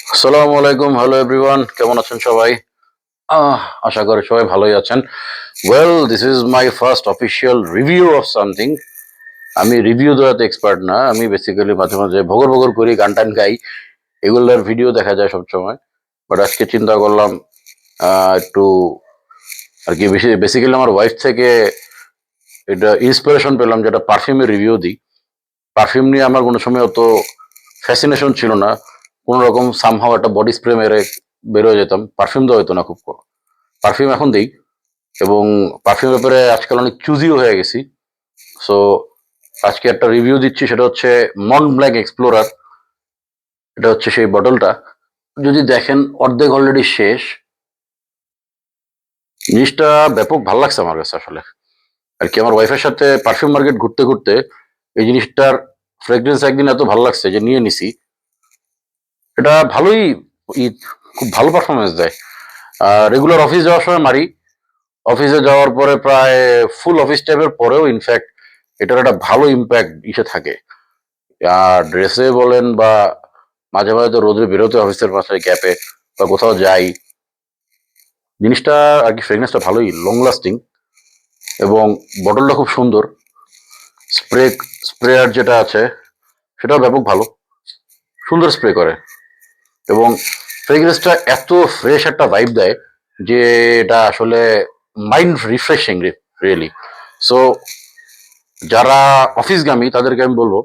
আসসালামু আলাইকুম, hello everyone, কেমন আছেন সবাই? আশা করি সবাই ভালোই আছেন। Well, this is my first official review of something. আমি রিভিউ দেওয়াতে এক্সপার্ট না। আমি বেসিক্যালি মাঝে মাঝে ভগর ভগর করি, গান টান গাই, এগুলোর ভিডিও দেখা যায় সবসময়। বাট আজকে চিন্তা করলাম একটু আর কি বেসিক্যালি আমার ওয়াইফ থেকে এটা ইন্সপিরেশন পেলাম, যেটা পারফিউমের রিভিউ দিই। পারফিউম নিয়ে আমার কোনো সময় অত ফ্যাসিনেশন ছিল না। কোনো রকম সামহাও একটা বডি স্প্রে মেরে বেরোয় যেতাম, পারফিউম দেওয়া হতো না খুব। পারফিউম এখন দিই, এবং পারফিউম ব্যাপারে আজকাল অনেক চুজিও হয়ে গেছি। সো আজকে একটা রিভিউ দিচ্ছি, সেটা হচ্ছে মন্ট ব্ল্যাঙ্ক এক্সপ্লোরার। এটা হচ্ছে সেই বটলটা। যদি দেখেন, অর্ধেক অলরেডি শেষ। জিনিসটা ব্যাপক ভালো লাগছে আমার কাছে আসলে। আর কি, আমার ওয়াইফের সাথে পারফিউম মার্কেট ঘুরতে ঘুরতে এই জিনিসটার ফ্রেগ্রেন্স একদিন এত ভালো লাগছে যে নিয়ে নিছি। এটা ভালোই, খুব ভালো পারফরমেন্স দেয়। রেগুলার অফিস যাওয়ার সময় মারি। অফিসে যাওয়ার পরে প্রায় ফুল অফিস টাইমের পরেও ইনফ্যাক্ট এটার একটা ভালো ইম্প্যাক্ট ইসে থাকে। আর ড্রেসে বলেন বা মাঝে মাঝে তো রোদে বেরোতে অফিসের পাশে গ্যাপে বা কোথাও যাই, জিনিসটা আর কি ফ্রেগনেন্সটা ভালোই লং লাস্টিং, এবং বটলটা খুব সুন্দর। স্প্রে স্প্রেয়ার যেটা আছে সেটাও ব্যাপক ভালো, সুন্দর স্প্রে করে, এবং ফ্রেগনেন্সটা এত ফ্রেশ একটা ভাইব দেয় যে এটা আসলে মাইন্ড রিফ্রেশিং রিয়েলি। সো যারা অফিসগামী তাদেরকে আমি বলবো,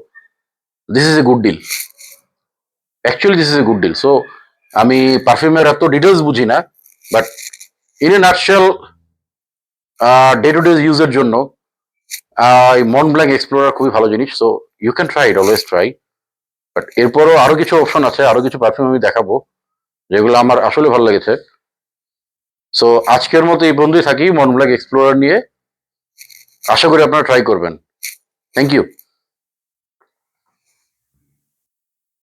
this is a good deal. Actually this is a good deal. So আমি পারফিউমের এত ডিটেলস বুঝি না, but in a nutshell day to day ইউজের জন্য এই মন্ট ব্ল্যাঙ্ক এক্সপ্লোরার খুবই ভালো জিনিস। So you can try it, always try. But এরপরও আরো কিছু অপশন আছে, আরো কিছু পারফিউম আমি দেখাবো যেগুলো আমার আসলে ভালো লেগেছে। সো আজকের মতো এই পর্যন্তই থাকি মন্ট ব্ল্যাঙ্ক এক্সপ্লোরার নিয়ে। আশা করি আপনারা ট্রাই করবেন। Thank you.